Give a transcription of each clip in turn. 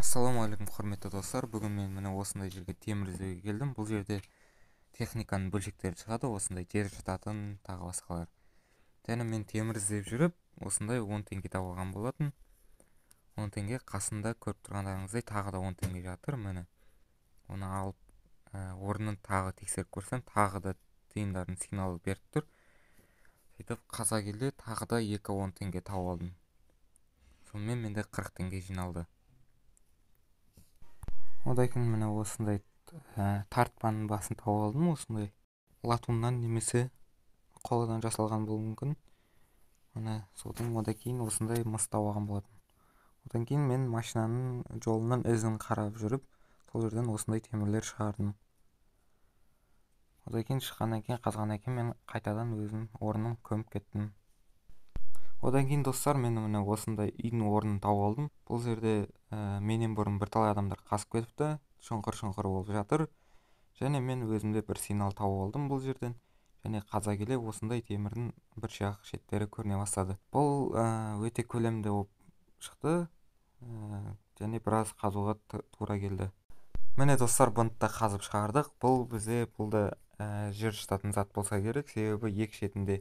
Ассалаумағалейкум құрметті достар. Бүгін мен міне осындай жерге темір іздеуге келдім. Бұл жерде техниканың бөлшектері шығады, осындай жер жұтатын тағы басқалар. Және мен темір іздеп жүріп, осындай 10 теңге тауып алған болатын. 10 теңге қасында көріп тұрғандарыңыздай тағы да 10 теңге жатыр. Міне оны алып, орнын тағы тексеріп көрсем, тағы да тиындардың сигналы беріп тұр. Сөйтіп қаза келді, тағы да 2-10 теңге тауып алдым. Сонымен менде 40 теңге жиналды. Одан кейін міне осындай тартпаның басын тауып алдым. Осындай латуннан немесе қоладан жасалған болуы мүмкін. Міне содан одан кейін осындай мыс тауып алған болатын. Одан кейін мен машинаның жолынан ізін қарап жүріп, сол жерден осындай темірлер шығардым. Одан кейін шыққаннан кейін, қазғаннан кейін мен қайтадан өзім орнын көміп кеттім. Одан кейін достар, мен міне осындай үйдің орнын тауып алдым. Бұл жерде менен бұрын бірталай адамдар қазып кетіпті, шұңқыр болып жатыр. Және мен өзімде бір сигнал тауып алдым бұл жерден. Және қаза келе осындай темірдің бір жақ шеттері көріне бастады. Бұл өте көлемді болып шықты. Және біраз қазуға тура келді. Міне достар, бұны да қазып шығардық. Бұл бізде жер жұтатын зат болса керек, себебі екі шетінде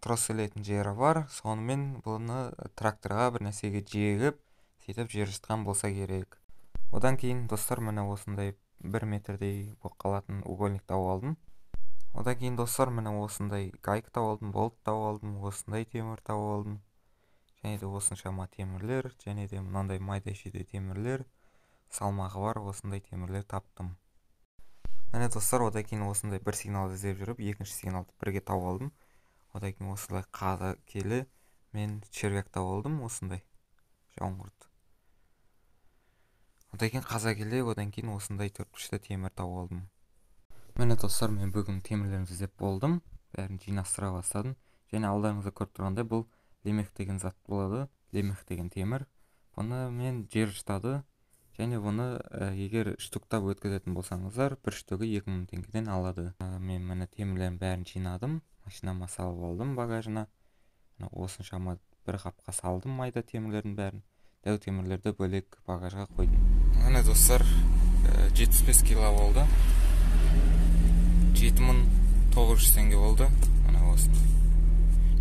трос ілетін жері бар. Сонымен бұны тракторға бір нәрсеге жегіп, сөйтіп жер жұтқан болса керек. Одан кейін достар, міне осындай 1 метрдей болып қалатын угольник тауып алдым. Одан кейін достар, міне осындай гайка тауып алдым, болт тауып алдым, осындай темір тауып алдым. Және де осыншама темірлер, және де мынандай майда шүйде темірлер, салмағы бар осындай темірлер таптым. Міне достар, одан кейін осындай бір сигналды іздеп жүріп, екінші сигналды бірге тауып алдым. Одан кейін осылай қаза келе мен червяк тауып алдым, осындай жауыңғырт. Одан кейін қаза келе, одан кейін осындай төрткішті темір тауып алдым. Міне достар, мен бүгін темірлерімді іздеп болдым, бәрін жинастыра бастадым. Және алдарыңызда көріп тұрғандай, бұл лемех деген зат болады, лемех деген темір. Бұны мен жер жұтады, және бұны егер штуктап өткізетін болсаңыздар, бір штугі 2000 теңгеден алады. Мен міне темірлерін бәрін жинадым, машинама салып алдым багажына. Осыншама бір қапқа салдым майда темірлердің бәрін. Дәу темірлерді бөлек багажға қойдым. Міне достар, 75 кило болды. 7900 теңге болды. Міне осы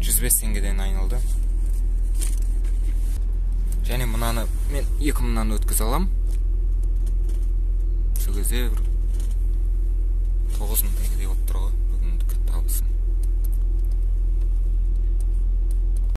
105 теңгеден айналды. Және мұнаны мен 2000-нан өткіз алам. Сол кезде 9000 теңге.